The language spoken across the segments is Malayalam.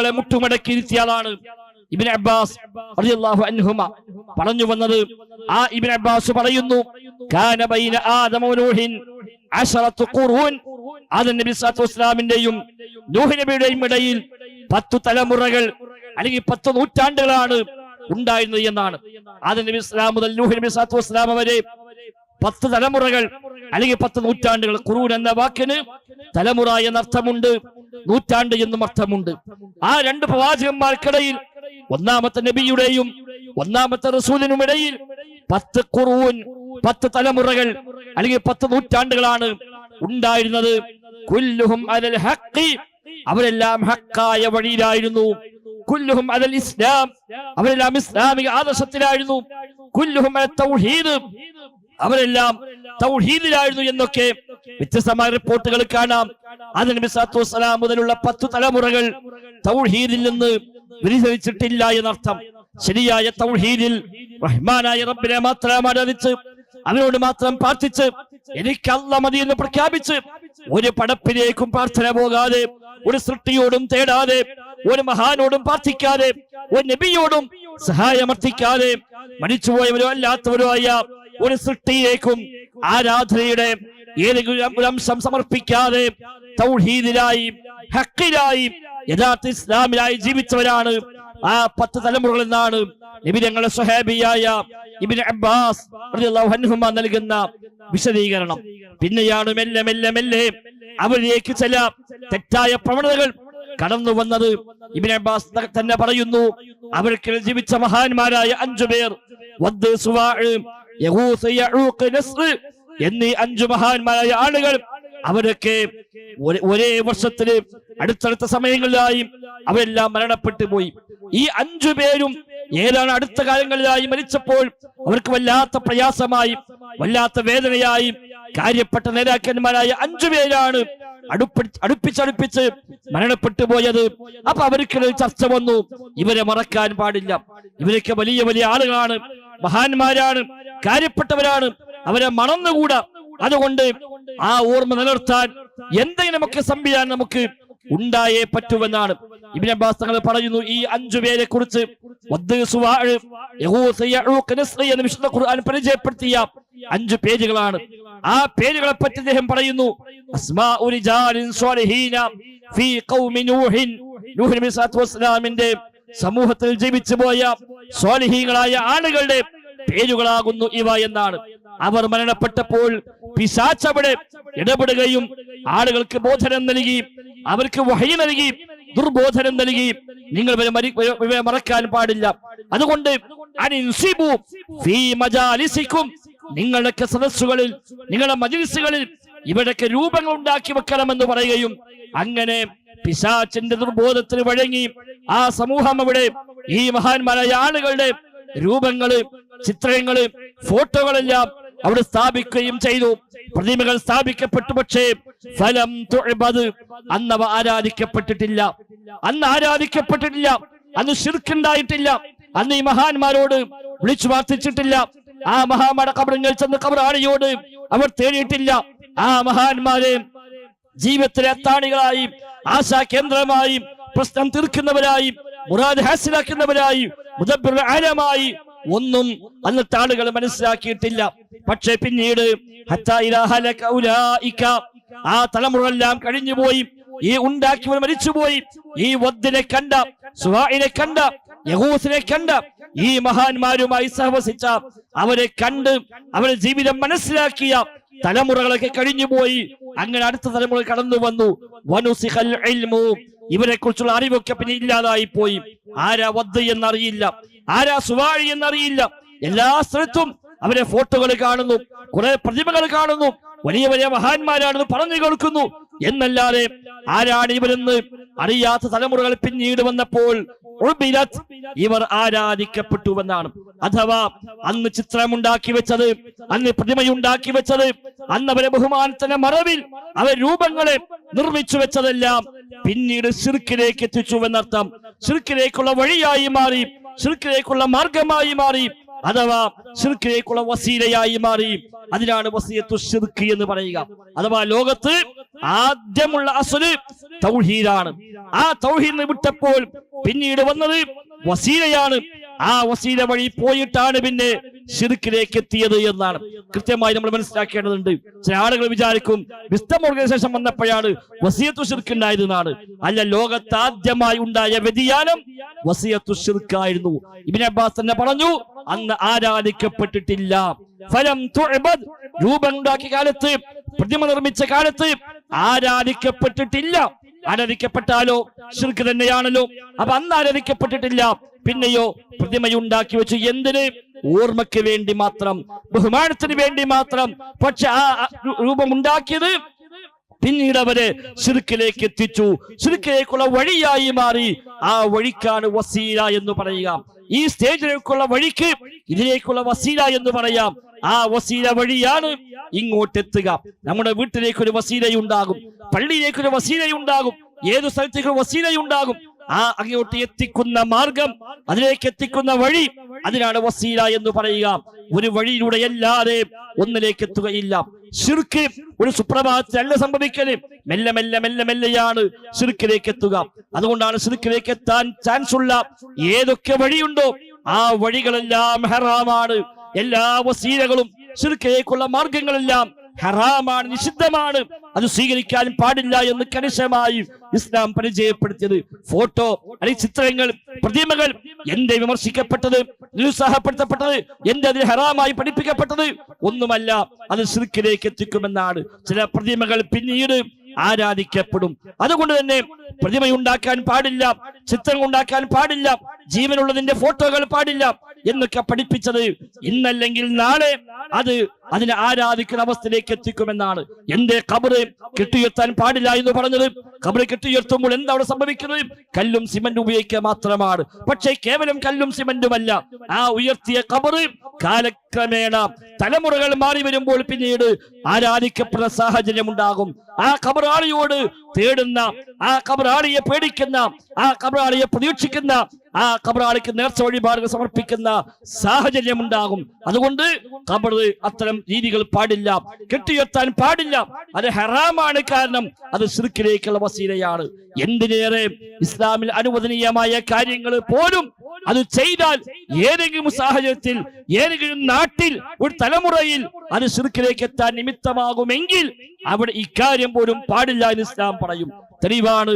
കണ്ണുകളെ മുട്ടുമടക്കിയിരുത്തിയാളാണ് ഇബ്നു അബ്ബാസ് റളിയല്ലാഹു അൻഹുമ. പറഞ്ഞു വന്നത്, ആ ഇബ്നു അബ്ബാസ് പറയുന്നു, കാന ബൈന ആദമ വ നൂഹിൻ 10 ഖുറൂൻ. ആദം നബി സ്വല്ലല്ലാഹു അലൈഹി വസല്ലമിന്റെയും നൂഹ് നബിയുടെയും ഇടയിൽ 10 തലമുറകൾ അല്ലെങ്കിൽ 10 നൂറ്റാണ്ടുകളാണ് ഉണ്ടായിരുന്നത് എന്നാണ്. ആദം നബി സ്വല്ലല്ലാഹു മുതൽ നൂഹ് നബി സ്വല്ലല്ലാഹു അലൈഹി വസല്ലം വരെ 10 തലമുറകൾ അല്ലെങ്കിൽ 10 നൂറ്റാണ്ടുകൾ. ഖുറൂൻ എന്ന വാക്കിന് തലമുറ എന്നർത്ഥമുണ്ട്, നൂറ്റാണ്ട് എന്നും അർത്ഥമുണ്ട്. ആ രണ്ട് പ്രവാചകന്മാർക്കിടയിൽ ഒന്നാമത്തെ നബിയുടെയും ഒന്നാമത്തെ റസൂലിനും ഇടയിൽ 10 ഖുറൂൻ, 10 തലമുറകൾ അല്ലെങ്കിൽ 10 നൂറ്റാണ്ടുകളാണ് ഉണ്ടായിരുന്നത്. കുല്ലുഹും അലൽ ഹഖ്, അവരെല്ലാം ഹക്കായ വഴിയിലായിരുന്നു. കുല്ലുഹും അലൽ ഇസ്ലാം, അവരെല്ലാം ഇസ്ലാമിക ആദർശത്തിലായിരുന്നു. കുല്ലുഹും അലൽ തൗഹീദ്, അവരെല്ലാം തൗഹീദിലായിരുന്നു എന്നൊക്കെ വ്യത്യസ്തമായ റിപ്പോർട്ടുകൾ കാണാം. ആദം നബി സ്വല്ലല്ലാഹു അലൈഹി വസല്ലം മുതലുള്ള 10 തലമുറകൾ തൗഹീദിൽ നിന്ന് വ്യതിചലിച്ചിട്ടില്ല എന്നർത്ഥം. ശരിയായ തൗഹീദിൽ റഹ്മാനായ റബ്ബിനെ മാത്രം ആരാധിച്ച് അവനോട് മാത്രം പ്രാർത്ഥിച്ച് എനിക്ക് അല്ലാഹ് മതി എന്ന് പ്രഖ്യാപിച്ച് ഒരു പടപ്പിലേക്കും പ്രാർത്ഥന പോകാതെ, ഒരു സൃഷ്ടിയോടും തേടാതെ, ഒരു മഹാനോടും പ്രാർത്ഥിക്കാതെ, ഒരു നബിയോടും സഹായമർത്ഥിക്കാതെ, മരിച്ചുപോയവരോ അല്ലാത്തവരോ ആയ ഒരു സൃഷ്ടിയേക്കും ആരാധനയുടെ ഏതെങ്കിലും അംശം സമർപ്പിക്കാതെ തൗഹീദിലായി ഹഖിലായി യഥാർത്ഥ ഇസ്ലാമിലായി ജീവിച്ചവരാണ് ആ 10 തലമുറകൾ എന്നാണ് നബി തങ്ങളുടെ സ്വഹാബിയായ ഇബ്നു അബ്ബാസ് റളിയല്ലാഹു അൻഹുമ നൽകുന്ന വിശദീകരണം. പിന്നെയാണ് മെല്ലെ മെല്ലെ മെല്ലെ അവരിലേക്ക് ചില തെറ്റായ പ്രവണതകൾ കടന്നു വന്നത്. ഇബ്നു അബ്ബാസ് തന്നെ പറയുന്നു, അവർക്ക് ജീവിച്ച മഹാന്മാരായ 5 പേർ, വദ്, സുവാഅ്, യഗൂസ്, യഊഖ്, നസ്ർ എന്നീ 5 മഹാന്മാരായ ആളുകൾ അവരൊക്കെ ഒരേ വർഷത്തില് അടുത്തടുത്ത സമയങ്ങളിലായി അവരെല്ലാം മരണപ്പെട്ടു പോയി. ഈ 5 പേരും ഏതാണ് അടുത്ത കാലങ്ങളിലായി മരിച്ചപ്പോൾ അവർക്ക് വല്ലാത്ത പ്രയാസമായി, വല്ലാത്ത വേദനയായി. കാര്യപ്പെട്ട നേതാക്കന്മാരായ 5 പേരാണ് അടുപ്പിച്ചടുപ്പിച്ച് മരണപ്പെട്ടു പോയത്. അപ്പൊ അവർക്കിടയിൽ ചർച്ച വന്നു, ഇവരെ മറക്കാൻ പാടില്ല, ഇവരൊക്കെ വലിയ വലിയ ആളുകളാണ്, മഹാന്മാരാണ്, കാര്യപ്പെട്ടവരാണ്, അവരെ മറന്നുകൂടാ. അതുകൊണ്ട് ആ ഓർമ്മ നിലനിർത്താൻ എന്തെങ്കിലുമൊക്കെ സംവിധാനം നമുക്ക് ഉണ്ടായേ പറ്റുമെന്നാണ് ഇബ്നു അബ്ബാസ് തങ്ങൾ പറയുന്നു. ഈ 5 പേരെ കുറിച്ച് എന്ന് വിശുദ്ധ ഖുർആൻ പരിചയപ്പെടുത്തിയ 5 പേജുകളാണ്. ആ പേജുകളെ പറ്റി അദ്ദേഹം പറയുന്നു, അസ്മാഉ റിജാലിൻ സ്വാലിഹീന ഫീ ഖൗമി നൂഹിൻ, നൂഹ് നബി സ്വല്ലല്ലാഹു അലൈഹി വസല്ലമിന്റെ സമൂഹത്തിൽ ജീവിച്ചു പോയ സ്വാലിഹീങ്ങളായ ആളുകളുടെ പേരുകളാകുന്നു ഇവ എന്നാണ്. അവർ മരണപ്പെട്ടപ്പോൾ പിശാച് അവിടെ ഇടപെടുകയും ആളുകൾക്ക് ബോധനം നൽകി, അവർക്ക് വഹയി നൽകി, ദുർബോധനം നൽകി, നിങ്ങൾ ഇവരെ മറക്കാൻ പാടില്ല. അതുകൊണ്ട് അനിൻസിബു ഫീ മജാലിസിക്കും, നിങ്ങളുടെ സദസ്സുകളിൽ, നിങ്ങളുടെ മജ്ലിസുകളിൽ ഇവരൊക്കെ രൂപങ്ങൾ ഉണ്ടാക്കി വെക്കണമെന്ന് പറയുകയും, അങ്ങനെ പിശാചിന്റെ ദുർബോധത്തിന് വഴങ്ങി ആ സമൂഹം അവിടെ ഈ മഹാന്മാരായ ആളുകളുടെ രൂപങ്ങള്, ചിത്രങ്ങള്, ഫോട്ടോകളെല്ലാം അവിടെ സ്ഥാപിക്കുകയും ചെയ്തു. പ്രതിമകൾ സ്ഥാപിക്കപ്പെട്ടു. പക്ഷേ ഫലം തുഅബദ്, അന്നവ ആരാധിക്കപ്പെട്ടിട്ടില്ല. അന്ന് ശിർക്കുണ്ടായിട്ടില്ല. അന്ന് ഈ മഹാന്മാരോട് വിളിച്ചു പ്രാർത്ഥിച്ചിട്ടില്ല. ആ മഹാന്മാരുടെ ഖബറിൽ ചെന്ന് ഖബറാളിയോട് അവർ തേടിയിട്ടില്ല. ആ മഹാന്മാരെ ജീവിതത്തിലെ അത്താണികളായി, ആശാ കേന്ദ്രമായി, പ്രശ്നം തീർക്കുന്നവരായി, മുറാദ് ഹാസിലാക്കുന്നവരായി, മുദബ്ബിറുൽ ആലമായി ഒന്നും അന്നത്തെ ആളുകൾ മനസ്സിലാക്കിയിട്ടില്ല. പക്ഷെ പിന്നീട് ആ തലമുറകളെല്ലാം കഴിഞ്ഞുപോയി. ഈ ഉണ്ടാക്കിയവർ മരിച്ചുപോയി. ഈ വദ്ദിനെ കണ്ട, സുവാഇനെ കണ്ട, യഗൂസിനെ കണ്ട ഈ മഹാന്മാരുമായി സഹവസിച്ച, അവരെ കണ്ട് അവരുടെ ജീവിതം മനസ്സിലാക്കിയ തലമുറകളൊക്കെ കഴിഞ്ഞുപോയി. അങ്ങനെ അടുത്ത തലമുറ കടന്നു വന്നു. വനുസിഖൽ ഇൽമു, ഇവരെ കുറിച്ചുള്ള അറിവൊക്കെ പിന്നെ ഇല്ലാതായി പോയി. ആരാ വദ് എന്നറിയില്ല, ആരാ സുവാഴി എന്നറിയില്ല. എല്ലാ സ്ഥലത്തും അവരെ ഫോട്ടോകൾ കാണുന്നു, കുറെ പ്രതിമകൾ കാണുന്നു, വലിയ വലിയ മഹാന്മാരാണെന്ന് പറഞ്ഞു കേൾക്കുന്നു എന്നല്ലാതെ ആരാണ് ഇവരെന്ന് അറിയാത്ത തലമുറകൾ പിന്നീട് വന്നപ്പോൾ ഇവർ ആരാധിക്കപ്പെട്ടുവെന്നാണ്. അഥവാ അന്ന് ചിത്രമുണ്ടാക്കി വെച്ചത്, അന്ന് പ്രതിമയുണ്ടാക്കി വെച്ചത്, അന്ന് അവരെ ബഹുമാനത്തിന്റെ മറവിൽ അവർ രൂപങ്ങളെ നിർമ്മിച്ചു വെച്ചതെല്ലാം പിന്നീട് ശിർക്കിലേക്ക് എത്തിച്ചുവെന്നർത്ഥം. ശിർക്കിലേക്കുള്ള വഴിയായി മാറി, ശിർക്കിലേക്കുള്ള മാർഗമായി മാറി, അഥവാ ശിർക്കിലേക്കുള്ള വസീലയായി മാറി. അതിനാണ് വസിയത്തു ശിർക്ക് എന്ന് പറയുക. അഥവാ ലോകത്ത് ആദ്യമുള്ള അസ്ല് തൗഹീദാണ്. ആ തൗഹീദിനെ വിട്ടപ്പോൾ പിന്നീട് വന്നത് വസീലയാണ്. ആ വസീല വഴി പോയിട്ടാണ് പിന്നെ ശിർക്കിലേക്ക് എത്തിയത് എന്നാണ് കൃത്യമായി നമ്മൾ മനസ്സിലാക്കേണ്ടതുണ്ട്. ചില ആളുകൾ വിചാരിക്കും വിസ്ഡം ഓർഗനൈസേഷൻ വന്നപ്പോഴാണ് വസിയത്തു ശിർക്ക് ഉണ്ടായത് എന്നാണ്. അല്ല, ലോകത്ത് ആദ്യമായി ഉണ്ടായ വ്യതിയാനം വസിയത്തു ശിർക്കായിരുന്നു. ഇബ്നു അബ്ബാസ് തന്നെ പറഞ്ഞു, അന്ന് ആരാധിക്കപ്പെട്ടിട്ടില്ല. ഫലം തുഅബദ്, രൂപം ഉണ്ടാക്കിയ കാലത്ത്, പ്രതിമ നിർമ്മിച്ച കാലത്ത് ആരാധിക്കപ്പെട്ടിട്ടില്ല. ആരാധിക്കപ്പെട്ടാലോ ശിർക്ക് തന്നെയാണല്ലോ. അപ്പൊ അന്ന് ആരാധിക്കപ്പെട്ടിട്ടില്ല. പിന്നെയോ പ്രതിമയുണ്ടാക്കി വെച്ചു. എന്തിന്? ഓർമ്മയ്ക്ക് വേണ്ടി മാത്രം, ബഹുമാനത്തിന് വേണ്ടി മാത്രം. പക്ഷെ ആ രൂപം ഉണ്ടാക്കിയത് പിന്നീട് അവരെ ശിർക്കിലേക്ക് എത്തിച്ചു. ശിർക്കിലേക്കുള്ള വഴിയായി മാറി. ആ വഴിക്കാണ് വസീല എന്ന് പറയുക. ഈ സ്റ്റേജിലേക്കുള്ള വഴിക്ക് ഇതിലേക്കുള്ള വസീല എന്ന് പറയാം. ആ വസീല വഴിയാണ് ഇങ്ങോട്ടെത്തുക. നമ്മുടെ വീട്ടിലേക്കൊരു വസീലയുണ്ടാകും, പള്ളിയിലേക്കൊരു വസീലയുണ്ടാകും, ഏതു സ്ഥലത്തേക്കൊരു വസീലയുണ്ടാകും. ആ അങ്ങോട്ട് എത്തിക്കുന്ന മാർഗം, അതിലേക്ക് എത്തിക്കുന്ന വഴി, അതിനാണ് വസീല എന്ന് പറയുക. ഒരു വഴിയിലൂടെ അല്ലാതെ ഒന്നിലേക്ക് എത്തുകയില്ല. ശിർക്ക് ഒരു സുപ്രഭാതത്തിലല്ല സംഭവിക്കല്. മെല്ലെ മെല്ലെ മെല്ലെ മെല്ലെയാണ് ശിർക്കിലേക്ക് എത്തുക. അതുകൊണ്ടാണ് ശിർക്കിലേക്ക് എത്താൻ ചാൻസ് ഉള്ള ഏതൊക്കെ വഴിയുണ്ടോ ആ വഴികളെല്ലാം ഹറാമാണ്. എല്ലാ വസീലകളും ശിർക്കിലേക്കുള്ള മാർഗങ്ങളെല്ലാം ഹറാമാണ്, നിഷിദ്ധമാണ്. അത് സ്വീകരിക്കാൻ പാടില്ല എന്ന് കണിശമായി ഇസ്ലാം പരിചയപ്പെടുത്തിയത്. ഫോട്ടോ അല്ലെങ്കിൽ ചിത്രങ്ങൾ, പ്രതിമകൾ എന്തേ വിമർശിക്കപ്പെട്ടത്, നിരുത്സാഹപ്പെടുത്തപ്പെട്ടത്, എന്തേ അതിൽ ഹറാമായി പഠിപ്പിക്കപ്പെട്ടത്? ഒന്നുമല്ല, അത് ശിർക്കിലേക്ക് എത്തിക്കുമെന്നാണ്. ചില പ്രതിമകൾ പിന്നീട് ആരാധിക്കപ്പെടും. അതുകൊണ്ട് തന്നെ പ്രതിമയുണ്ടാക്കാൻ പാടില്ല, ചിത്രങ്ങൾ ഉണ്ടാക്കാൻ പാടില്ല, ജീവനുള്ളതിന്റെ ഫോട്ടോകൾ പാടില്ല എന്നൊക്കെ പഠിപ്പിച്ചത് ഇന്നല്ലെങ്കിൽ നാളെ അതിനെ ആരാധിക്കുന്ന അവസ്ഥയിലേക്ക് എത്തിക്കുമെന്നാണ്. എന്റെ ഖബറ് കെട്ടിയുയർത്താൻ പാടില്ല എന്ന് പറഞ്ഞത്? ഖബറ് കെട്ടിയുയർത്തുമ്പോൾ എന്താ അവിടെ സംഭവിക്കുന്നത്? കല്ലും സിമന്റും ഉപയോഗിക്കുക മാത്രമാണ്. പക്ഷേ കേവലം കല്ലും സിമന്റുമല്ല, ആ ഉയർത്തിയ ഖബറ് കാലക്രമേണ തലമുറകൾ മാറി വരുമ്പോൾ പിന്നീട് ആരാധിക്കപ്പെടുന്ന സാഹചര്യം ഉണ്ടാകും. ആ ഖബറാളിയോട് തേടുന്ന, ആ ഖബറാളിയെ പേടിക്കുന്ന, ആ ഖബറാളിയെ പ്രതീക്ഷിക്കുന്ന, ആ ഖബറാളിക്ക് നേർച്ച വഴിപാടുകൾ സമർപ്പിക്കുന്ന സാഹചര്യം ഉണ്ടാകും. അതുകൊണ്ട് ഖബർ അത്തരം രീതികൾ പാടില്ല, കെട്ടിയുയർത്താൻ പാടില്ല. അത് ഹറാമാണ്. കാരണം അത് ശിർക്കിലേക്കുള്ള വസീലയാണ്. എന്തിനേറെ ഇസ്ലാമിൽ അനുവദനീയമായ കാര്യങ്ങൾ പോലും അത് ചെയ്താൽ ഏതെങ്കിലും സാഹചര്യത്തിൽ, ഏതെങ്കിലും നാട്ടിൽ, ഒരു തലമുറയിൽ അത് ശിർക്കിലേക്ക് എത്താൻ നിമിത്തമാകുമെങ്കിൽ അവിടെ ഇക്കാര്യം പോലും പാടില്ല എന്ന് ഇസ്ലാം പറയും. തെളിവാണ്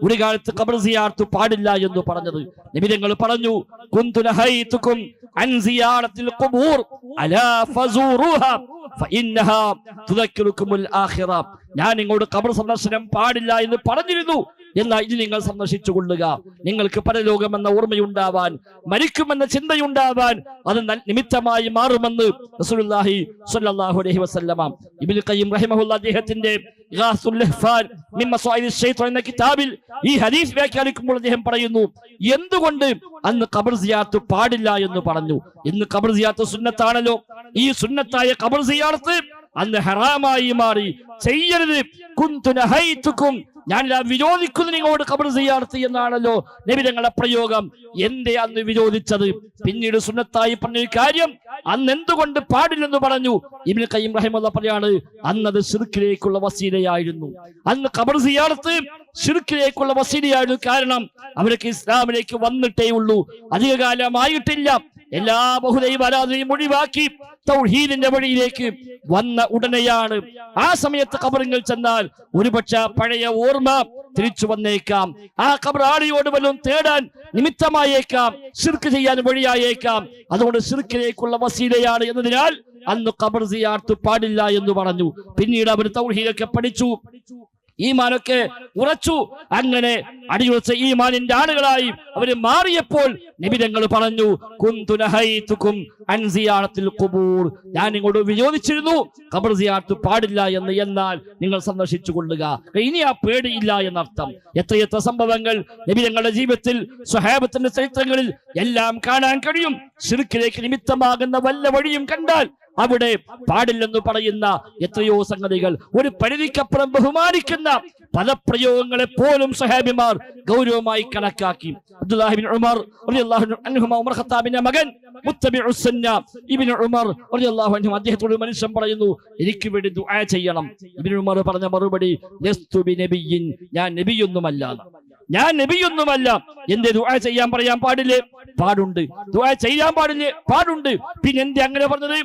ഒരു കാലത്ത് ഖബർ സിയാറത്ത് പാടില്ല എന്ന് പറഞ്ഞത്. നബി തങ്ങൾ പറഞ്ഞു, കുന്തു നഹൈതുകും അൻ സിയാറത്തിൽ ഖുബൂർ അലാ ഫസൂറുഹാ ഫഇന്നഹാ തുദക്കിറുകുമുൽ ആഖിറ. ഞാൻ നിങ്ങളോട് ഖബർ സന്ദർശനം പാടില്ല എന്ന് പറഞ്ഞിരുന്നു, എന്നാൽ ഇത് നിങ്ങൾ സന്ദർശിച്ചു കൊള്ളുക. നിങ്ങൾക്ക് പരലോകമെന്ന ഓർമ്മയുണ്ടാവാൻ, മരിക്കുമെന്ന ചിന്തയുണ്ടാവാൻ അത് നിമിത്തമായി മാറുമെന്ന് റസൂലുള്ളാഹി സ്വല്ലല്ലാഹു അലൈഹി വസല്ലമ. ഇബ്നുൽ ഖയ്യിം റഹിമഹുല്ലാഹ് അദ്ദേഹത്തിന്റെ ഇഗാസുൽ ലഹ്ഫാൻ മിൻ മസ്വാഇദിശ് ശൈത്വാൻ എന്ന കിതാബിൽ ഈ ഹദീസ് വ്യാഖ്യാനിക്കുമ്പോൾ അദ്ദേഹം പറയുന്നു, എന്തുകൊണ്ട് അന്ന് ഖബർ സിയാറത്ത് പാടില്ല എന്ന് പറഞ്ഞു? ഇന്ന് ഖബർ സിയാറത്ത് സുന്നത്താണല്ലോ. ഈ സുന്നത്തായ ഖബർ സിയാറത്ത് അന്ന് ഹറാമായി മാറി. ചെയ്യരുത്. കുന്തു നഹൈതുകും, ഞാനിതാ വിരോധിക്കുന്നു നിങ്ങളോട് ഖബർ സിയാറത്ത് എന്നാണല്ലോ നബി തങ്ങളുടെ പ്രയോഗം. എന്തേ അന്ന് വിരോധിച്ചത്? പിന്നീട് സുന്നത്തായി പറഞ്ഞ കാര്യം അന്ന് എന്തുകൊണ്ട് പാടില്ലെന്ന് പറഞ്ഞു? ഇബ്നുൽ ഖയ്യിം റഹിമഹുല്ലാഹ് പറയാണ്, അന്നത് ശിർക്കിലേക്കുള്ള വസീലയായിരുന്നു. അന്ന് ഖബർ സിയാറത്ത് ശിർക്കിലേക്കുള്ള വസീലയായിരുന്നു. കാരണം അവർക്ക് ഇസ്ലാമിലേക്ക് വന്നിട്ടേ ഉള്ളൂ, അധികകാലമായിട്ടില്ല. എല്ലാ ബഹുദൈവ ആരാധനയും ഒഴിവാക്കി തൗഹീദിന്റെ വഴിയിലേക്ക് വന്ന ഉടനെയാണ്. ആ സമയത്ത് ഖബറിൽ ചെന്നാൽ ഒരുപക്ഷെ പഴയ ഓർമ്മ തിരിച്ചു വന്നേക്കാം. ആ ഖബറാളിയോട് വല്ലതും തേടാൻ നിമിത്തമായേക്കാം, ശിർക്ക് ചെയ്യാൻ വഴിയായേക്കാം. അതുകൊണ്ട് ശിർക്കിലേക്കുള്ള വസീലയാണ് എന്നതിനാൽ അന്ന് ഖബർ സിയാറത്ത് പാടില്ല എന്ന് പറഞ്ഞു. പിന്നീട് അവർ തൗഹീദൊക്കെ പഠിച്ചു, ഈമാനൊക്കെ ഉറച്ചു. അങ്ങനെ അടിയുറച്ച ഈമാനിന്റെ ആളുകളായി അവര് മാറിയപ്പോൾ നബി തങ്ങൾ പറഞ്ഞു, കുന്തു നഹൈതുകും അൻ സിയാറത്തിൽ ഖുബൂർ, ഞാൻ നിങ്ങളോട് വിരോധിച്ചിരുന്നു ഖബർ സിയാറത്ത് പാടില്ല എന്ന്, എന്നാൽ നിങ്ങൾ സന്ദർശിച്ചു കൊള്ളുക. ഇനി ആ പേടിയില്ല എന്നർത്ഥം. എത്രയെത്ര സംഭവങ്ങൾ നബി തങ്ങളുടെ ജീവിതത്തിൽ, സ്വഹാബത്തിന്റെ ചരിത്രങ്ങളിൽ എല്ലാം കാണാൻ കഴിയും. ശിർക്കിലേക്ക് നിമിത്തമാകുന്ന വല്ല വഴിയും കണ്ടാൽ അവിടെ പാടില്ലെന്ന് പറയുന്ന എത്രയോ സംഗതികൾ, ഒരു പരിധിക്കപ്പുറം ബഹുമാനിക്കുന്ന പദപ്രയോഗങ്ങളെ പോലും സഹാബിമാർ ഗൗരവമായി കണക്കാക്കി. അബ്ദുല്ലാഹി ഇബ്നു ഉമർ റളിയല്ലാഹു അൻഹുമ, ഉമർ ഖത്താബിന്റെ മകൻ മുത്തബിഉസ് സുന്ന ഇബ്നു ഉമർ റളിയല്ലാഹു അൻഹു, അദ്ദേഹത്തോട് മനുഷ്യൻ പറയുന്നു, എനിക്ക് വേണ്ടി ദുആ ചെയ്യണം. ഇബ്നു ഉമർ പറഞ്ഞ മറുപടി, ലസ്തു ബിനബിയ്യിൻ, ഞാൻ നബിയൊന്നുമല്ല, ഞാൻ നബിയൊന്നുമല്ല. എന്തേ ദുആ ചെയ്യാൻ പറയാൻ പാടില്ലേ? പാടുണ്ട്. ദുആ ചെയ്യാൻ പാടില്ലേ? പാടുണ്ട്. പിന്നെ എന്തേ അങ്ങനെ പറഞ്ഞത്?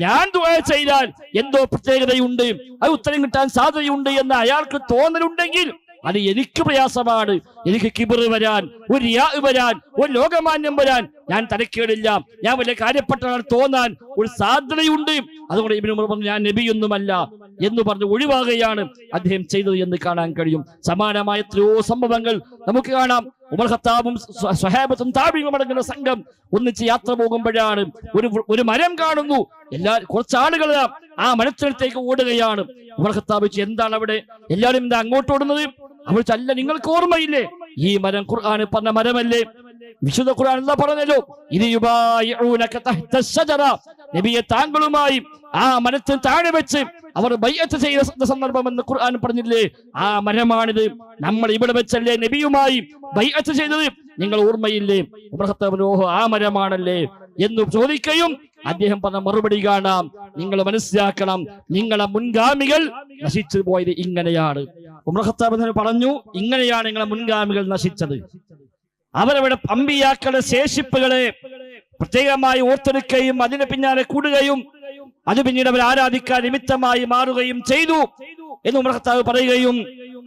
ഞാൻ ദുആ ചെയ്താൽ എന്തോ പ്രത്യേകതയുണ്ട്, അത് ഉത്തരം കിട്ടാൻ സാധ്യതയുണ്ട് എന്ന് അയാൾക്ക് തോന്നലുണ്ടെങ്കിൽ അത് എനിക്ക് പ്രയാസമാണ്. എനിക്ക് കിബർ വരാൻ, ഒരു റിയാ വരാൻ, ഒരു ലോകമാന്യം വരാൻ ഞാൻ തരക്കേടില്ല, ഞാൻ വലിയ കാര്യപ്പെട്ടവർ തോന്നാൻ ഒരു സാധ്യതയുണ്ട്. അതുകൊണ്ട് ഇബ്നു ഉമർ പറഞ്ഞു, ഞാൻ നബിയൊന്നുമല്ല എന്ന് പറഞ്ഞ് ഒഴിവാകുകയാണ് അദ്ദേഹം ചെയ്തത് എന്ന് കാണാൻ കഴിയും. സമാനമായ എത്രയോ സംഭവങ്ങൾ നമുക്ക് കാണാം. ഉമർ ഖത്താബും സ്വഹാബത്തും താബിഈനും അടങ്ങുന്ന സംഘം ഒന്നിച്ച് യാത്ര പോകുമ്പോഴാണ് ഒരു മരം കാണുന്നു. കുറച്ച് ആളുകൾ ആ മരത്തിനടുത്തേക്ക് ഓടുകയാണ്. ഉമർ ഖത്താബ് ചോദിച്ചു, എന്താണ് അവിടെ? എല്ലാവരും എന്താ അങ്ങോട്ട് ഓടുന്നത്? അവർ അല്ല, നിങ്ങൾക്ക് ഓർമ്മയില്ലേ ഈ മരം ഖുർആൻ പറഞ്ഞ മരമല്ലേ? വിശുദ്ധ ഖുർആൻ എന്താ പറഞ്ഞല്ലോ, നബിയെ താങ്കളുമായി ആ മരത്തിന് താഴെ വെച്ച് അവർ ബൈഅത്ത് ചെയ്ത സന്ദർഭം എന്ന് ഖുർആൻ പറഞ്ഞില്ലേ? ആ മരമാണിത്. നമ്മൾ ഇവിടെ വെച്ചല്ലേ നബിയുമായി ബൈഅത്ത് ചെയ്തത്, നിങ്ങൾ ഓർമ്മയില്ലേ? ഉമർ ഖത്താബ് ഓഹോ, ആ മരമാണല്ലേ എന്ന് ചോദിക്കുകയും അദ്ദേഹം പറഞ്ഞ മറുപടി കാണാം, നിങ്ങൾ മനസ്സിലാക്കണം, നിങ്ങളെ മുൻഗാമികൾ നശിച്ചു പോയത് ഇങ്ങനെയാണ്. ഉമർ ഖത്താബ് പറഞ്ഞു, ഇങ്ങനെയാണ് നിങ്ങളെ മുൻഗാമികൾ നശിച്ചത്. അവരവിടെ അമ്പിയാക്കളുടെ ശേഷിപ്പുകളെ പ്രത്യേകമായി ഓർത്തെടുക്കുകയും അതിന് പിന്നാലെ കൂടുകയും അത് പിന്നീട് അവർ ആരാധിക്കാൻ നിമിത്തമായി മാറുകയും ചെയ്തു എന്ന് ഉമർ ഖത്താബ് പറയുകയും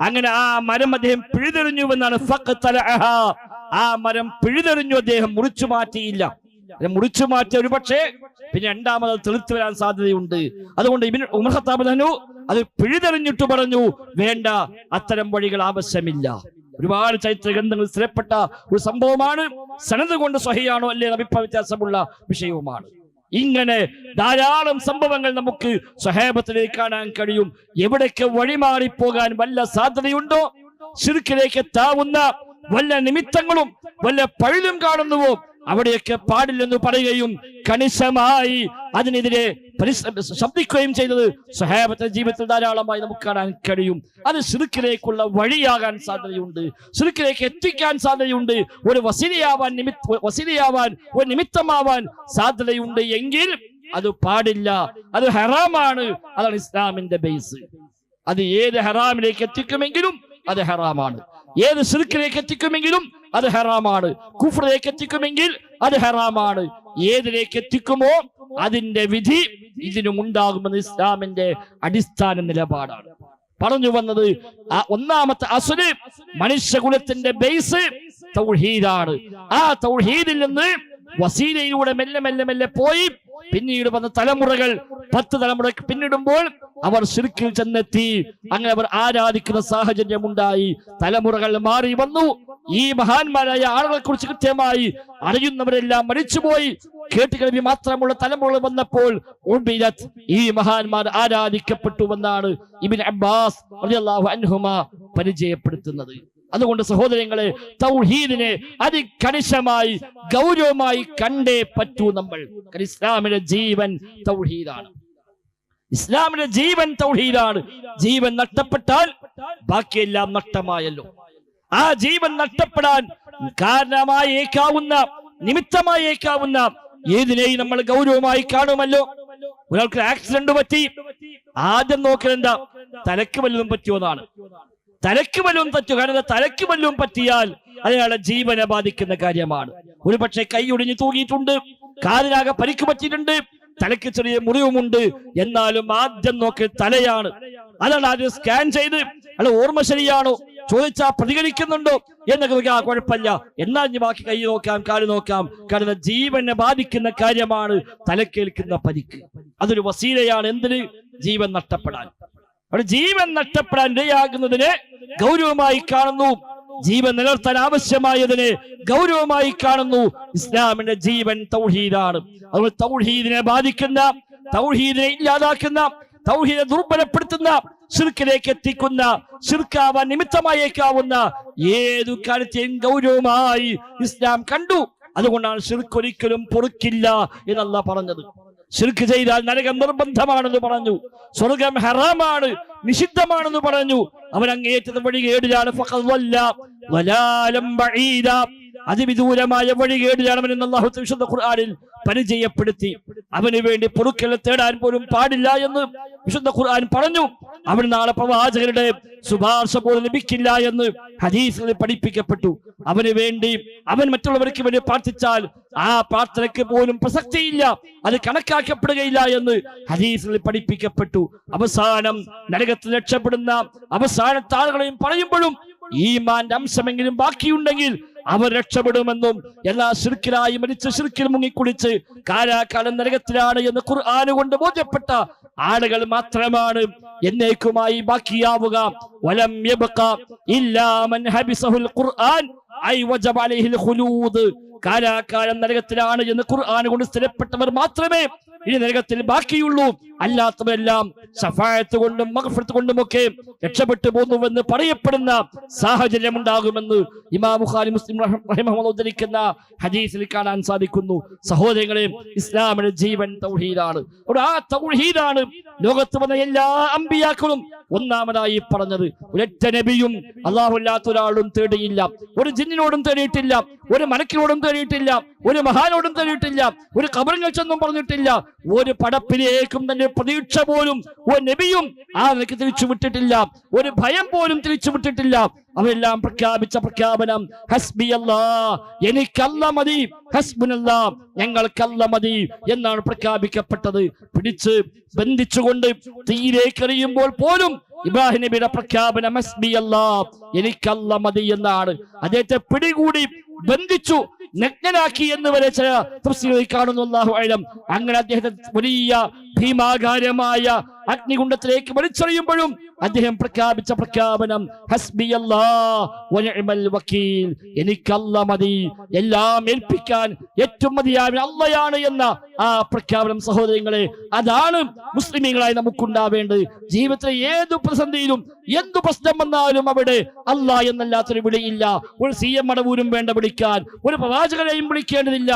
അങ്ങനെ ആ മരം അദ്ദേഹം പിഴുതെറിഞ്ഞുവെന്നാണ്. ആ മരം പിഴുതെറിഞ്ഞു, അദ്ദേഹം മുറിച്ചു മാറ്റിയില്ല. മുറിച്ചു മാറ്റിയ ഒരു പക്ഷേ പിന്നെ രണ്ടാമത് തെളിച്ചു വരാൻ സാധ്യതയുണ്ട്. അതുകൊണ്ട് ഉമർ ഖത്താബ് പറഞ്ഞു, അത് പിഴുതെറിഞ്ഞിട്ട് പറഞ്ഞു, വേണ്ട, അത്തരം വഴികൾ ആവശ്യമില്ല. ഒരുപാട് ചരിത്ര ഗ്രന്ഥങ്ങൾ സ്ഥിരപ്പെട്ട ഒരു സംഭവമാണ്. സനദ് കൊണ്ട് സ്വഹിയാണോ അല്ലേ അഭിപ്രായ വ്യത്യാസമുള്ള വിഷയവുമാണ്. ഇങ്ങനെ ധാരാളം സംഭവങ്ങൾ നമുക്ക് സ്വഹാബത്തിലേക്ക് കാണാൻ കഴിയും. എവിടേക്ക് വഴിമാറിപ്പോകാൻ വല്ല സാധ്യതയുണ്ടോ, ശിർക്കിലേക്ക് എത്താവുന്ന വല്ല നിമിത്തങ്ങളും വല്ല പഴുതും കാണുന്നുവോ, അവിടെയൊക്കെ പാടില്ലെന്ന് പറയുകയും കണിശമായി അതിനെതിരെ ശബ്ദിക്കുകയും ചെയ്തത് സ്വഹാബത്തിന്റെ ജീവിതത്തിൽ ധാരാളമായി നമുക്ക് കാണാൻ കഴിയും. അത് ശിർക്കിലേക്കുള്ള വഴിയാകാൻ സാധ്യതയുണ്ട്, ശിർക്കിലേക്ക് എത്തിക്കാൻ സാധ്യതയുണ്ട്, ഒരു വസീലയാവാൻ ഒരു നിമിത്തമാവാൻ സാധ്യതയുണ്ട് എങ്കിൽ അത് പാടില്ല, അത് ഹറാമാണ്. അതാണ് ഇസ്ലാമിന്റെ ബേസ്. അത് ഏത് ഹറാമിലേക്ക് എത്തിക്കുമെങ്കിലും അത് ഹറാമാണ്, ഏത് ശിർക്കിലേക്ക് എത്തിക്കുമെങ്കിലും അത് ഹറാമാണ്, കുഫ്റിലേക്ക് എത്തിക്കുമെങ്കിൽ അത് ഹറാമാണ്. ഏതിലേക്ക് എത്തിക്കുമോ അതിന്റെ വിധി ഇതിനും ഉണ്ടാകുമെന്ന് ഇസ്ലാമിന്റെ അടിസ്ഥാന നിലപാടാണ്. പറഞ്ഞു വന്നത് ഒന്നാമത്തെ അസ്ല്, മനുഷ്യകുലത്തിന്റെ ബേസ് തൗഹീദാണ്. ആ തൗഹീദിൽ നിന്ന് വസീലയിലൂടെ മെല്ലെ മെല്ലെ മെല്ലെ പോയി പിന്നീട് വന്ന തലമുറകൾ 10 തലമുറ പിന്നിടുമ്പോൾ അവർ ശിർക്കിൽ ചെന്നെത്തി. അങ്ങനെ അവർ ആരാധിക്കുന്ന സാഹചര്യം ഉണ്ടായി. തലമുറകൾ മാറി വന്നു. ഈ മഹാന്മാരായ ആളുകളെ കുറിച്ച് കൃത്യമായി അറിയുന്നവരെല്ലാം മരിച്ചുപോയി. കേട്ടുകേൾവി മാത്രമുള്ള തലമുറകൾ വന്നപ്പോൾ ഈ മഹാന്മാർ ആരാധിക്കപ്പെട്ടുവെന്നാണ് ഇബ്നു അബ്ബാസ് റളിയല്ലാഹു അൻഹുമാ പരിചയപ്പെടുത്തുന്നത്. അതുകൊണ്ട് സഹോദരങ്ങളെ, തൗഹീദിനെ അതികണിശമായി ഗൗരവമായി കണ്ടേ പറ്റൂ നമ്മൾ. ഇസ്ലാമിന്റെ ജീവൻ തൗഹീദാണ്. ഇസ്ലാമിന്റെ ജീവൻ തൗഹീദാണ്. ജീവൻ നഷ്ടപ്പെട്ടാൽ ബാക്കിയെല്ലാം നഷ്ടമായല്ലോ. ആ ജീവൻ നഷ്ടപ്പെടാൻ കാരണമായേക്കാവുന്ന, നിമിത്തമായേക്കാവുന്ന ഏതിനെയും നമ്മൾ ഗൗരവമായി കാണുമല്ലോ. ഒരാൾക്ക് ആക്സിഡന്റ് പറ്റി, ആദ്യം നോക്കൽ എന്താ? തലക്ക് വല്ലതും പറ്റിയോ എന്നാണ്. തലക്ക് വല്ലതും പറ്റുക, കാരണം തലക്ക് വല്ലതും പറ്റിയാൽ അയാളെ ജീവനെ ബാധിക്കുന്ന കാര്യമാണ്. ഒരു പക്ഷേ കൈ ഒടിഞ്ഞു തൂങ്ങിയിട്ടുണ്ട്, കാലിനാകെ പരിക്ക് പറ്റിയിട്ടുണ്ട്, തലയ്ക്ക് ചെറിയ മുറിവുമുണ്ട്, എന്നാലും ആദ്യം നോക്കി തലയാണ്. അതാണ് ആദ്യം സ്കാൻ ചെയ്ത് അല്ല ഓർമ്മ ശരിയാണോ ചോദിച്ചാൽ പ്രതികരിക്കുന്നുണ്ടോ എന്നൊക്കെ നോക്കിയാൽ കുഴപ്പമില്ല, എന്നാൽ ഇനി ബാക്കി കൈ നോക്കാം, കാല് നോക്കാം. കാരണം ജീവനെ ബാധിക്കുന്ന കാര്യമാണ് തലക്കേൽക്കുന്ന പരിക്ക്. അതൊരു വസീലയാണ് എന്തിന്? ജീവൻ നഷ്ടപ്പെടാൻ. അവിടെ ജീവൻ നഷ്ടപ്പെടാൻ ഇടയാകുന്നതിനെ ഗൗരവമായി കാണുന്നു, ജീവൻ നിലനിർത്താൻ ആവശ്യമായതിനെ ഗൗരവമായി കാണുന്നു. ഇസ്ലാമിന്റെ ജീവൻ തൗഹീദാണ്. അതുകൊണ്ട് തൗഹീദിനെ ബാധിക്കുന്ന, തൗഹീദിനെ ഇല്ലാതാക്കുന്ന, തൗഹീദിനെ ദുർബലപ്പെടുത്തുന്ന, ശിർക്കിലേക്ക് എത്തിക്കുന്ന, ശിർക്കാവാൻ നിമിത്തമായേക്കാവുന്ന ഏതു കാര്യത്തെയും ഗൗരവമായി ഇസ്ലാം കണ്ടു. അതുകൊണ്ടാണ് ശിർക്ക് ഒരിക്കലും പൊറുക്കില്ല എന്നല്ല പറഞ്ഞത്. ശിർക്ക് ചെയ്താൽ നരകം നിർബന്ധമാണെന്ന് പറഞ്ഞു, സ്വർഗം ഹറാമാണ്, നിഷിദ്ധമാണെന്ന് പറഞ്ഞു. അവൻ അങ്ങേറ്റത്തെ വഴികേടിലാണ്. അതിവിദൂരമായ വഴികേടിലാണ് അവൻ അല്ലാഹു വിശുദ്ധ ഖുർആനിൽ പരിചയപ്പെടുത്തി. അവന് വേണ്ടി പൊറുക്കൽ തേടാൻ പോലും പാടില്ല എന്ന് വിശുദ്ധ ഖുർആൻ പറഞ്ഞു. അവൻ നാളെ പ്രവാചകരുടെ ശുപാർശ പോലും ലഭിക്കില്ല എന്ന് ഹദീസിൽ പഠിപ്പിക്കപ്പെട്ടു. അവന് വേണ്ടി അവൻ മറ്റുള്ളവർക്ക് വേണ്ടി പ്രാർത്ഥിച്ചാൽ ആ പ്രാർത്ഥനയ്ക്ക് പോലും പ്രസക്തിയില്ല, അത് കണക്കാക്കപ്പെടുകയില്ല എന്ന് ഹദീസിൽ പഠിപ്പിക്കപ്പെട്ടു. അവസാനം നരകത്തിൽ രക്ഷപ്പെടുന്ന അവസാനത്തെ ആളുകളെയും പറയുമ്പോഴും ഈമാന്റെ അംശമെങ്കിലും ബാക്കിയുണ്ടെങ്കിൽ അവർ രക്ഷപ്പെടുമെന്നും, എല്ലാ ശിർക്കിലായി മരിച്ച് ശിർക്കിൽ മുങ്ങിക്കുളിച്ച് കാലാകാലം നരകത്തിലാണ് എന്ന് ഖുർആൻ കൊണ്ട് ബോധ്യപ്പെട്ട ആളുകൾ മാത്രമാണ് എന്നേക്കുമായി ബാക്കിയാവുക. വലം യബ്ഖ ഇല്ലാ മൻ ഹബിസഹുൽ ഖുർആൻ ഐ വജബ അലൈഹിൽ ഖുലൂദ്. കാലാകാലം നരകത്തിലാണ് എന്ന് ഖുർആൻ കൊണ്ട് സ്ഥിരപ്പെട്ടവർ മാത്രമേ ഇനി നരകത്തിൽ ബാക്കിയുള്ളൂ. അല്ലാത്തവരെല്ലാം ശഫാഅത്ത് കൊണ്ടും മഗ്ഫിറത്ത് കൊണ്ടുമൊക്കെ രക്ഷപ്പെട്ടു പോകുന്നുവെന്ന് പറയപ്പെടുന്ന സാഹചര്യം ഉണ്ടാകുമെന്ന് ഇമാം ബുഖാരി മുസ്ലിം റഹിമഹുല്ലാഹ് ഉദ്ധരിക്കുന്ന ഹദീസിൽ കാണാൻ സാധിക്കുന്നു. സഹോദരങ്ങളെ, ഇസ്ലാമിന്റെ ജീവൻ തൗഹീദാണ്. ആ തൗഹീദാണ് ലോകത്ത് വന്ന എല്ലാ അമ്പിയാക്കളും ഒന്നാമതായി പറഞ്ഞത്. ഒരൊറ്റ നബിയും അല്ലാഹു അല്ലാത്ത ഒരാളും തേടിയില്ല, ഒരു ജിന്നിനോടും തേടിയിട്ടില്ല, ഒരു മലക്കിനോടും തേടിയിട്ടില്ല, ഒരു മഹാനോടും തേടിയിട്ടില്ല, ഒരു ഖബറിൽ ചെന്നും പറഞ്ഞിട്ടില്ല, ഒരു പടപ്പിലേക്കും തന്നെ പ്രതീക്ഷ പോലും ഒരു നബിയും ആ നിലയ്ക്ക് തിരിച്ചു വിട്ടിട്ടില്ല, ഒരു ഭയം പോലും തിരിച്ചു വിട്ടിട്ടില്ല. അവരെല്ലാം പ്രഖ്യാപിച്ച പ്രഖ്യാപനം ഹസ്ബി അല്ലാഹ്, എനിക്കല്ല മതി, ഹസ്ബുനല്ലാ, ഞങ്ങൾക്കല്ല മതി എന്നാണ് പ്രഖ്യാപിക്കപ്പെട്ടത്. പിടിച്ച് ബന്ധിച്ചുകൊണ്ട് തീയിലേക്ക് എറിയുമ്പോൾ പോലും ഇബ്രാഹിം നബിയുടെ പ്രഖ്യാപനം ഹസ്ബി അല്ലാഹ്, എനിക്കല്ല മതി എന്നാണ്. അദ്ദേഹത്തെ പിടികൂടി ബന്ധിച്ചു നഗ്നനാക്കി എന്ന് വരെ ചില തഫ്സീറുകളിൽ കാണുന്നു. അല്ലാഹു അഅലം. അങ്ങനെ അദ്ദേഹത്തെ വലിയ ഭീമാകാരമായ അഗ്നികുണ്ഡത്തിലേക്ക് വലിച്ചെറിയുമ്പോഴും അദ്ദേഹം പ്രഖ്യാപിച്ച പ്രഖ്യാപനം ഹസ്ബി അല്ലാഹ് വനിഅമൽ വക്കീൽ, എനിക്കല്ല മതി, എല്ലാം ഏൽപ്പിക്കാൻ ഏറ്റവും മതിയായ അള്ളയാണ് എന്ന ആ പ്രഖ്യാപനം. സഹോദരങ്ങളെ, അതാണ് മുസ്ലിമീങ്ങളായി നമുക്കുണ്ടാവേണ്ടത്. ജീവിതത്തിലെ ഏതു പ്രതിസന്ധിയിലും എന്തു പ്രശ്നം വന്നാലും അവിടെ അല്ലാഹ് എന്നല്ലാത്തൊരു വിളിയില്ല. ഒരു CM മടവൂരും വേണ്ട വിളിക്കാൻ, ഒരു പ്രവാചകനെയും വിളിക്കേണ്ടതില്ല,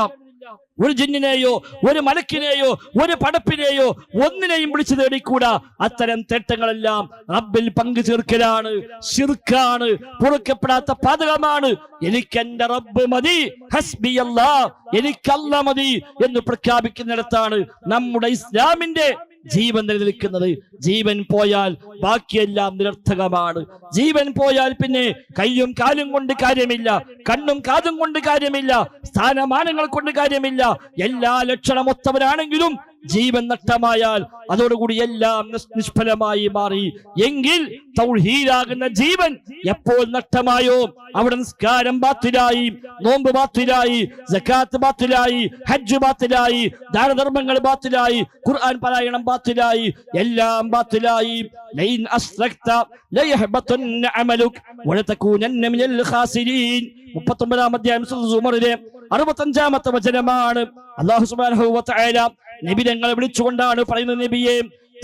ഒരു ജിന്നിനെയോ ഒരു മലക്കിനെയോ ഒരു പടപ്പിനെയോ ഒന്നിനെയും വിളിച്ചു തേടിക്കൂടാ. അത്തരം തേട്ടങ്ങളെല്ലാം റബ്ബിൽ പങ്കു ചേർക്കലാണ്, ശിർക്കാണ്, പൊറുക്കപ്പെടാത്ത പാതകമാണ്. എനിക്കെന്റെ റബ്ബ് മതി, ഹസ്ബി അല്ലാഹ്, എനിക്കല്ല മതി എന്ന് പ്രഖ്യാപിക്കുന്നിടത്താണ് നമ്മുടെ ഇസ്ലാമിന്റെ ജീവൻ നിലനിൽക്കുന്നത്. ജീവൻ പോയാൽ ബാക്കിയെല്ലാം നിരർത്ഥകമാണ്. ജീവൻ പോയാൽ പിന്നെ കയ്യും കാലും കൊണ്ട് കാര്യമില്ല, കണ്ണും കാതും കൊണ്ട് കാര്യമില്ല, സ്ഥാനമാനങ്ങൾ കൊണ്ട് കാര്യമില്ല. എല്ലാ ലക്ഷണമൊത്തവരാണെങ്കിലും ജീവൻ നഷ്ടമായാൽ അതോടുകൂടി എല്ലാം നിഷ്ഫലമായി മാറി. എങ്കിൽ തൗഹീദാകുന്ന ജീവൻ എപ്പോൾ നഷ്ടമായോ അവിടെ നിസ്കാരം ബാത്തിലായി, നോമ്പ് ബാത്തിലായി, സകാത്ത് ബാത്തിലായി, ഹജ്ജ് ബാത്തിലായി, ദാനധർമ്മങ്ങൾ ബാത്തിലായി, ഖുർആൻ പാരായണം ബാത്തിലായി, എല്ലാം ബാത്തിലായി. ലൈൻ അസ്റക്ത ലയഹബതന്ന അമലുക വലതകൂനന്ന മിനൽ ഖാസിരീൻ. 39-ാം അധ്യായം സൂറത്തുൽ സുമറിലെ 65-ാമത്തെ വചനമാണ്. അല്ലാഹു സുബ്ഹാനഹു വ തആല നബിയെ വിളിച്ചുകൊണ്ടാണ് പറയുന്നത്, നബിയെ,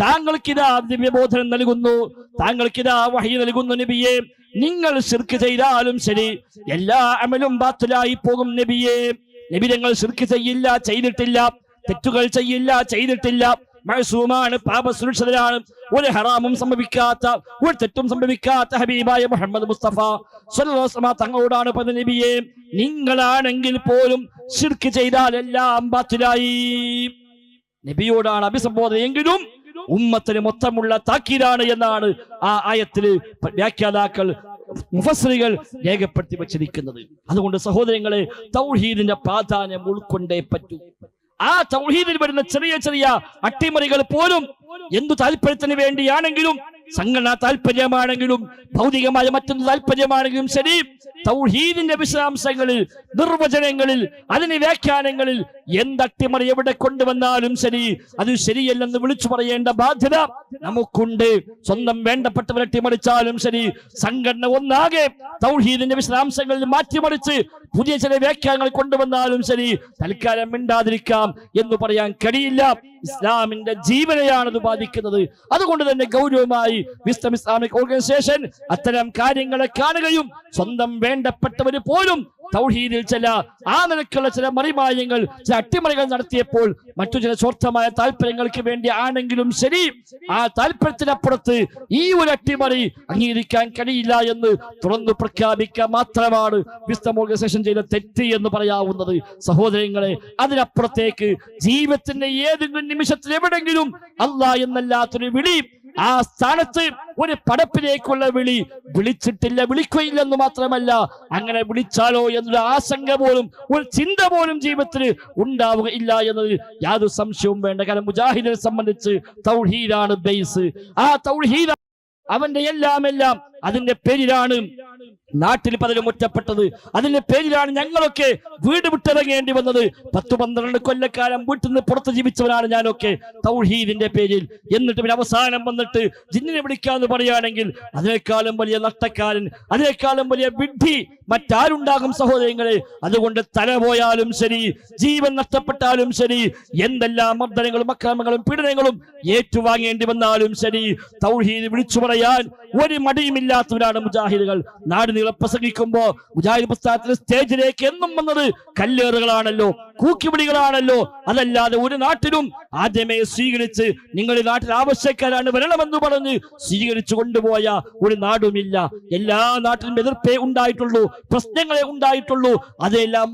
താങ്കൾക്കിതാ ദിവ്യബോധനം നൽകുന്നു, താങ്കൾക്കിതാ വഹി നൽകുന്നു. നബിയെ, നിങ്ങൾ ശിർക്ക് ചെയ്താലും ശരി എല്ലാ അമലും ബാത്തിലായി പോകും. നബിയെ, നബി ഞങ്ങൾ ശിർക്ക് ചെയ്യില്ല, ചെയ്തിട്ടില്ല, തെറ്റുകൾ ചെയ്യില്ല, ചെയ്തിട്ടില്ല, മഅസൂമാണ്, പാപസുരക്ഷിതരാണ്, ഒരു ഹറാമും സംഭവിക്കാത്ത, ഒരു തെറ്റും സംഭവിക്കാത്ത ഹബീബായ മുഹമ്മദ് മുസ്തഫ സ്വല്ലല്ലാഹു അലൈഹി വസല്ലം തങ്ങളോടാണ് പറഞ്ഞത്, നബിയെ, നിങ്ങളാണെങ്കിൽ പോലും ശിർക്ക് ചെയ്താൽ എല്ലാം ബാത്തിലായി. നബിയോടാണ് അഭിസംബോധന, എങ്കിലും ഉമ്മത്തിന് മൊത്തമുള്ള താക്കീതാണ് എന്നാണ് ആ ആയത്തിൽ വ്യാഖ്യാതാക്കൾ മുഫസ്സിറുകൾ രേഖപ്പെടുത്തി വച്ചിരിക്കുന്നത്. അതുകൊണ്ട് സഹോദരങ്ങളെ, തൗഹീദിന്റെ പ്രാധാന്യം ഉൾക്കൊണ്ടേ പറ്റൂ. ആ തൗഹീദിൽ വരുന്ന ചെറിയ ചെറിയ അട്ടിമറികൾ പോലും എന്തു താല്പര്യത്തിന് വേണ്ടിയാണെങ്കിലും, സംഘടനാ താല്പര്യമാണെങ്കിലും ഭൗതികമായ മറ്റൊരു താല്പര്യമാണെങ്കിലും ശരി, തൗഹീദിന്റെ വിശദാംശങ്ങളിൽ, നിർവചനങ്ങളിൽ, അതിന് വ്യാഖ്യാനങ്ങളിൽ എന്തട്ടിമറി എവിടെ കൊണ്ടുവന്നാലും ശരി, അത് ശരിയല്ലെന്ന് വിളിച്ചു പറയേണ്ട ബാധ്യത നമുക്കുണ്ട്. സ്വന്തം വേണ്ടപ്പെട്ടവരെ അട്ടിമറിച്ചാലും ശരി, സംഘടന ഒന്നാകെ തൗഹീദിന്റെ വിശദാംശങ്ങളിൽ മാറ്റിമറിച്ച് പുതിയ ചില വ്യാഖ്യാനങ്ങൾ കൊണ്ടുവന്നാലും ശരി, തൽക്കാലം മിണ്ടാതിരിക്കാം എന്ന് പറയാൻ കഴിയില്ല. ഇസ്ലാമിന്റെ ജീവനെയാണ് അത് ബാധിക്കുന്നത്. അതുകൊണ്ട് തന്നെ ഗൗരവമായി വിസ്ഡം ഇസ്ലാമിക് ഓർഗനൈസേഷൻ അത്തരം കാര്യങ്ങളെ കാണുകയും സ്വന്തം വേണ്ടപ്പെട്ടവര് പോലും തൗഹീദിൽ ചില ആ നിലക്കുള്ള ചില മറിമായങ്ങൾ, ചില അട്ടിമറികൾ നടത്തിയപ്പോൾ മറ്റു ചില സ്വാർത്ഥമായ താല്പര്യങ്ങൾക്ക് വേണ്ടി ആണെങ്കിലും ശരി, ആ താല്പര്യത്തിനപ്പുറത്ത് ഈ ഒരു അട്ടിമറി അംഗീകരിക്കാൻ കഴിയില്ല എന്ന് തുറന്നു പ്രഖ്യാപിക്കാൻ മാത്രമാണ് വിസ്ഡം ഓർഗനൈസേഷൻ ചെയ്ത തെറ്റ് എന്ന് പറയാവുന്നത്. സഹോദരങ്ങളെ, അതിനപ്പുറത്തേക്ക് ജീവിതത്തിന്റെ ഏതെങ്കിലും നിമിഷത്തിൽ എവിടെങ്കിലും അല്ലാഹ് എന്നല്ലാത്തൊരു വിളി, ആ സ്ഥാനത്ത് ഒരു പടപ്പിലേക്കുള്ള വിളി വിളിച്ചിട്ടില്ല, വിളിക്കുകയില്ലെന്ന് മാത്രമല്ല, അങ്ങനെ വിളിച്ചാലോ എന്നൊരു ആശങ്ക പോലും, ഒരു ചിന്ത പോലും ജീവിതത്തിൽ ഉണ്ടാവുകയില്ല എന്നതിൽ യാതൊരു സംശയവും വേണ്ട. കാരണം മുജാഹിദിനെ സംബന്ധിച്ച് തൗഹീദാണ് ബേസ്. ആ തൗഹീദ് അവന്റെ എല്ലാം അതിന്റെ പേരിലാണ് നാട്ടിൽ പലരും ഒറ്റപ്പെട്ടത്. അതിന്റെ പേരിലാണ് ഞങ്ങളൊക്കെ വീട് വിട്ടിറങ്ങേണ്ടി വന്നത്. 10-12 കൊല്ലക്കാലം വീട്ടിൽ നിന്ന് പുറത്ത് ജീവിച്ചവരാണ് ഞാനൊക്കെ തൗഹീദിന്റെ പേരിൽ. എന്നിട്ട് പിന്നെ അവസാനം വന്നിട്ട് ജിന്നിനെ വിളിക്കാന്ന് പറയുകയാണെങ്കിൽ അതിനേക്കാളും വലിയ നഷ്ടക്കാരൻ, അതിനേക്കാളും വലിയ വിഡ്ഢി മറ്റാരുണ്ടാകും സഹോദരങ്ങളെ? അതുകൊണ്ട് തല പോയാലും ശരി, ജീവൻ നഷ്ടപ്പെട്ടാലും ശരി, എന്തെല്ലാം മർദ്ദനങ്ങളും അക്രമങ്ങളും പീഡനങ്ങളും ഏറ്റുവാങ്ങേണ്ടി വന്നാലും ശരി, തൗഹീദ് വിളിച്ചു പറയാൻ ഒരു മടിയുമില്ലാത്തവരാണ് മുജാഹിദുകൾ. നാട് നീളെ പ്രസംഗിക്കുമ്പോ മുജാഹിദ് പ്രസ്ഥാനത്തിന്റെ സ്റ്റേജിലേക്ക് എന്നും വന്നത് കല്ലേറുകളാണല്ലോ, കൂക്കിവിളികളാണല്ലോ. അതല്ലാതെ ഒരു നാട്ടിലും ആദ്യമേ സ്വീകരിച്ച് നിങ്ങൾ ഈ നാട്ടിൽ ആവശ്യക്കാരാണ് വരണമെന്ന് പറഞ്ഞ് സ്വീകരിച്ചു കൊണ്ടുപോയ ഒരു നാടുമില്ല. എല്ലാ നാട്ടിലും എതിർപ്പേ ഉണ്ടായിട്ടുള്ളൂ, പ്രശ്നങ്ങളെ ഉണ്ടായിട്ടുള്ളൂ. അതെല്ലാം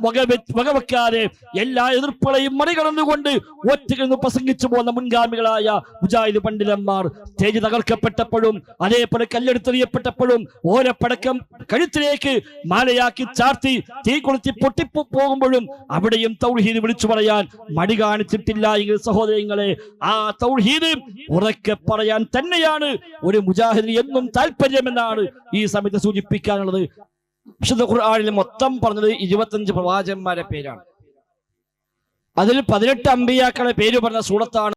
വകവെക്കാതെ എല്ലാ എതിർപ്പുകളെയും മറികടന്നുകൊണ്ട് ഒറ്റയ്ക്ക് പ്രസംഗിച്ചു പോകുന്ന മുൻഗാമികളായ മുജാഹിദ് പണ്ഡിതന്മാർ സ്റ്റേജ് തകർക്കപ്പെട്ടപ്പോഴും അതേപോലെ കല്ലെടുത്തെറിയപ്പെട്ടപ്പോഴും ഓരപ്പടക്കം കഴുത്തിലേക്ക് മാലയാക്കി ചാർത്തി തീ കൊളുത്തി പൊട്ടിപ്പോകുമ്പോഴും അവിടെയും തൗഹീദ് വിളിച്ചു പറയാൻ മടി കാണിച്ചിട്ടില്ല എങ്കിൽ സഹോദരങ്ങളെ, ആ തൗഹീദ് ഉറക്കെ പറയാൻ തന്നെയാണ് ഒരു മുജാഹിദിന് എന്നും താല്പര്യമെന്നാണ് ഈ സമയത്ത് സൂചിപ്പിക്കാനുള്ളത്. വിശുദ്ധ ഖുർആനിൽ മൊത്തം പറഞ്ഞത് 25 പ്രവാചകന്മാരെ പേരാണ്. അതിൽ 18 അമ്പിയാക്കളെ പേര് പറഞ്ഞ സൂറത്താണ്